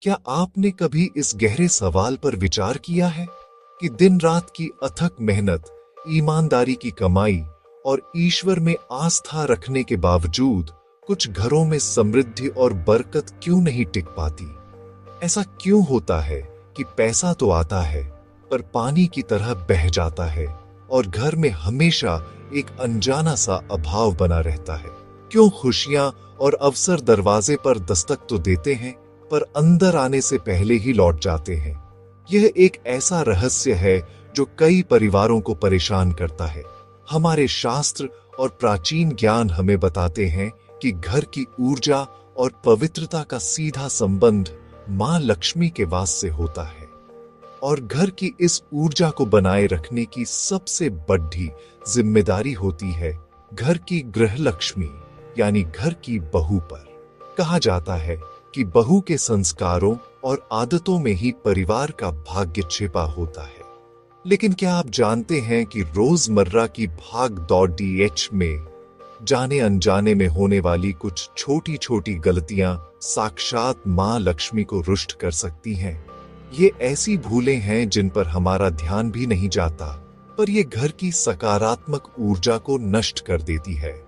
क्या आपने कभी इस गहरे सवाल पर विचार किया है कि दिन रात की अथक मेहनत, ईमानदारी की कमाई और ईश्वर में आस्था रखने के बावजूद कुछ घरों में समृद्धि और बरकत क्यों नहीं टिक पाती? ऐसा क्यों होता है कि पैसा तो आता है पर पानी की तरह बह जाता है और घर में हमेशा एक अनजाना सा अभाव बना रहता है? क्यों खुशियां और अवसर दरवाजे पर दस्तक तो देते हैं पर अंदर आने से पहले ही लौट जाते हैं? यह एक ऐसा रहस्य है जो कई परिवारों को परेशान करता है। हमारे शास्त्र और प्राचीन ज्ञान हमें बताते हैं कि घर की ऊर्जा और पवित्रता का सीधा संबंध मां लक्ष्मी के वास से होता है और घर की इस ऊर्जा को बनाए रखने की सबसे बड़ी जिम्मेदारी होती है घर की गृह लक्ष्मी यानी घर की बहू पर। कहा जाता है कि बहू के संस्कारों और आदतों में ही परिवार का भाग्य छिपा होता है। लेकिन क्या आप जानते हैं कि रोजमर्रा की भाग दौड़ डीएच में जाने अनजाने में होने वाली कुछ छोटी छोटी गलतियां साक्षात मां लक्ष्मी को रुष्ट कर सकती हैं? ये ऐसी भूलें हैं जिन पर हमारा ध्यान भी नहीं जाता, पर ये घर की सकारात्मक ऊर्जा को नष्ट कर देती है।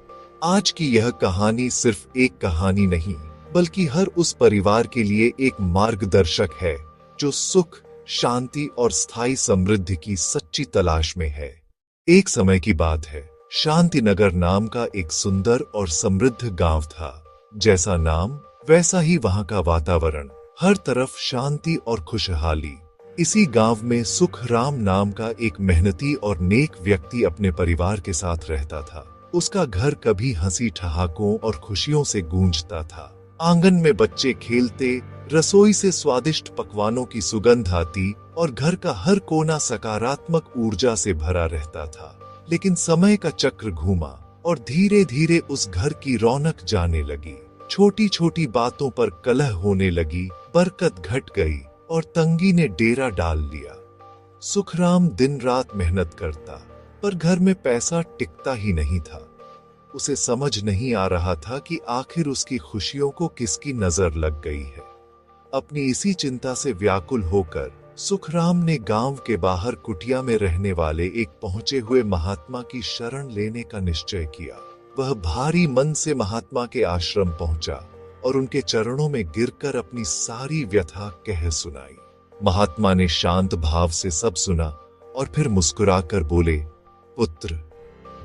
आज की यह कहानी सिर्फ एक कहानी नहीं, बल्कि हर उस परिवार के लिए एक मार्गदर्शक है जो सुख, शांति और स्थायी समृद्धि की सच्ची तलाश में है। एक समय की बात है, शांतिनगर नाम का एक सुंदर और समृद्ध गांव था। जैसा नाम वैसा ही वहां का वातावरण, हर तरफ शांति और खुशहाली। इसी गांव में सुखराम नाम का एक मेहनती और नेक व्यक्ति अपने परिवार के साथ रहता था। उसका घर कभी हंसी ठहाकों और खुशियों से गूंजता था। आंगन में बच्चे खेलते, रसोई से स्वादिष्ट पकवानों की सुगंध आती और घर का हर कोना सकारात्मक ऊर्जा से भरा रहता था। लेकिन समय का चक्र घूमा और धीरे धीरे उस घर की रौनक जाने लगी। छोटी छोटी बातों पर कलह होने लगी, बरकत घट गई और तंगी ने डेरा डाल लिया। सुखराम दिन रात मेहनत करता, पर घर में पैसा टिकता ही नहीं था। उसे समझ नहीं आ रहा था कि आखिर उसकी खुशियों को किसकी नजर लग गई है। अपनी इसी चिंता से व्याकुल होकर सुखराम ने गांव के बाहर कुटिया में रहने वाले एक पहुंचे हुए महात्मा की शरण लेने का निश्चय किया। वह भारी मन से महात्मा के आश्रम पहुंचा और उनके चरणों में गिरकर अपनी सारी व्यथा कह सुनाई। महात्मा ने शांत भाव से सब सुना और फिर मुस्कुराकर बोले, पुत्र,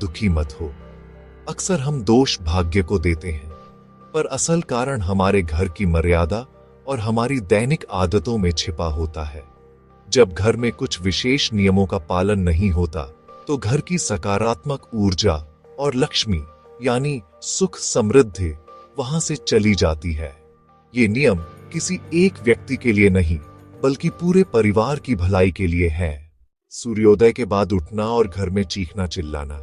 दुखी मत हो। अक्सर हम दोष भाग्य को देते हैं, पर असल कारण हमारे घर की मर्यादा और हमारी दैनिक आदतों में छिपा होता है। जब घर में कुछ विशेष नियमों का पालन नहीं होता, तो घर की सकारात्मक ऊर्जा और लक्ष्मी यानी सुख समृद्धि वहां से चली जाती है। ये नियम किसी एक व्यक्ति के लिए नहीं, बल्कि पूरे परिवार की भलाई के लिए है। सूर्योदय के बाद उठना और घर में चीखना चिल्लाना।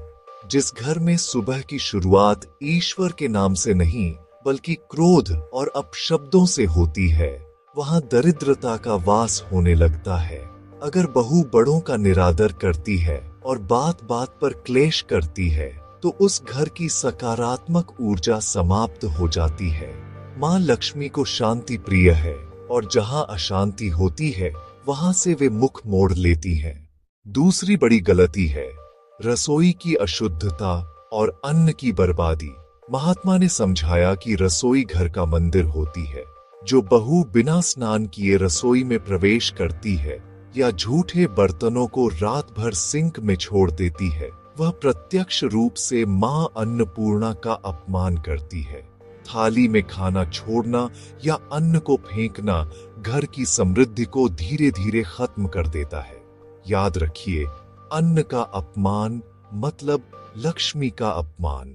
जिस घर में सुबह की शुरुआत ईश्वर के नाम से नहीं, बल्कि क्रोध और अपशब्दों से होती है, वहां दरिद्रता का वास होने लगता है। अगर बहू बड़ों का निरादर करती है और बात बात पर क्लेश करती है, तो उस घर की सकारात्मक ऊर्जा समाप्त हो जाती है। मां लक्ष्मी को शांति प्रिय है और जहां अशांति होती है, वहां से वे मुख मोड़ लेती हैं। दूसरी बड़ी गलती है रसोई की अशुद्धता और अन्न की बर्बादी। महात्मा ने समझाया कि रसोई घर का मंदिर होती है। जो बहू बिना स्नान किए रसोई में प्रवेश करती है या झूठे बर्तनों को रात भर सिंक में छोड़ देती है, वह प्रत्यक्ष रूप से मां अन्नपूर्णा का अपमान करती है। थाली में खाना छोड़ना या अन्न को फेंकना घर की समृद्धि को धीरे धीरे खत्म कर देता है। याद रखिए, अन्न का अपमान मतलब लक्ष्मी का अपमान।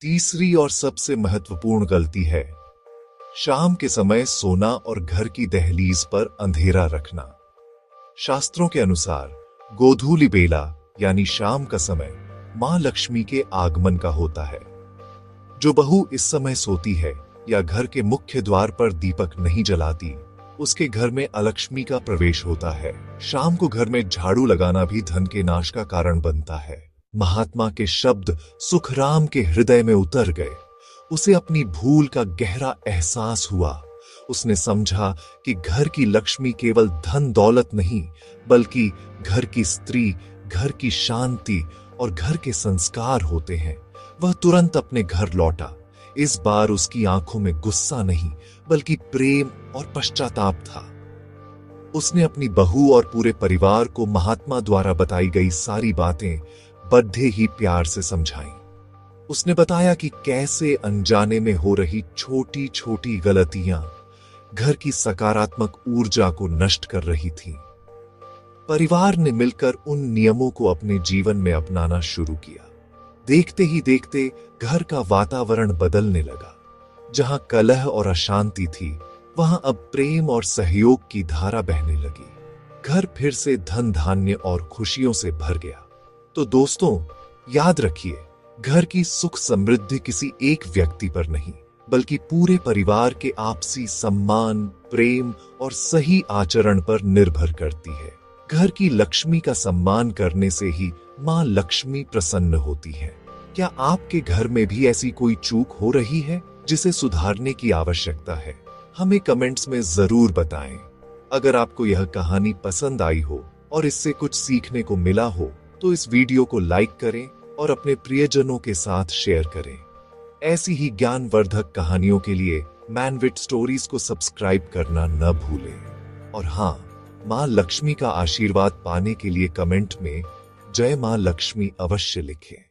तीसरी और सबसे महत्वपूर्ण गलती है शाम के समय सोना और घर की दहलीज पर अंधेरा रखना। शास्त्रों के अनुसार गोधूलि बेला यानी शाम का समय मां लक्ष्मी के आगमन का होता है। जो बहू इस समय सोती है या घर के मुख्य द्वार पर दीपक नहीं जलाती, उसके घर में अलक्ष्मी का प्रवेश होता है। शाम को घर में झाड़ू लगाना भी धन के नाश का कारण बनता है। महात्मा के शब्द सुखराम के हृदय में उतर गए। उसे अपनी भूल का गहरा एहसास हुआ। उसने समझा कि घर की लक्ष्मी केवल धन दौलत नहीं, बल्कि घर की स्त्री, घर की शांति और घर के संस्कार होते हैं। वह तुरंत अपने घर लौटा। इस बार उसकी आंखों में गुस्सा नहीं, बल्कि प्रेम और पश्चाताप था। उसने अपनी बहू और पूरे परिवार को महात्मा द्वारा बताई गई सारी बातें बड़े ही प्यार से समझाईं। उसने बताया कि कैसे अनजाने में हो रही छोटी छोटी गलतियां घर की सकारात्मक ऊर्जा को नष्ट कर रही थीं। परिवार ने मिलकर उन नियमों को अपने जीवन में अपनाना शुरू किया। देखते ही देखते घर का वातावरण बदलने लगा। जहां कलह और अशांति थी, वहां अब प्रेम और सहयोग की धारा बहने लगी। घर फिर से धन धान्य और खुशियों से भर गया। तो दोस्तों, याद रखिए, घर की सुख समृद्धि किसी एक व्यक्ति पर नहीं, बल्कि पूरे परिवार के आपसी सम्मान, प्रेम और सही आचरण पर निर्भर करती है। घर की लक्ष्मी का सम्मान करने से ही मां लक्ष्मी प्रसन्न होती है। क्या आपके घर में भी ऐसी कोई चूक हो रही है जिसे सुधारने की आवश्यकता है? हमें कमेंट्स में जरूर बताएं। अगर आपको यह कहानी पसंद आई हो और इससे कुछ सीखने को मिला हो, तो इस वीडियो को लाइक करें और अपने प्रियजनों के साथ शेयर करें। ऐसी ही ज्ञानवर्धक कहानियों के लिए मैनविट स्टोरीज को सब्सक्राइब करना न भूलें। और हाँ, मां लक्ष्मी का आशीर्वाद पाने के लिए कमेंट में जय मां लक्ष्मी अवश्य लिखें।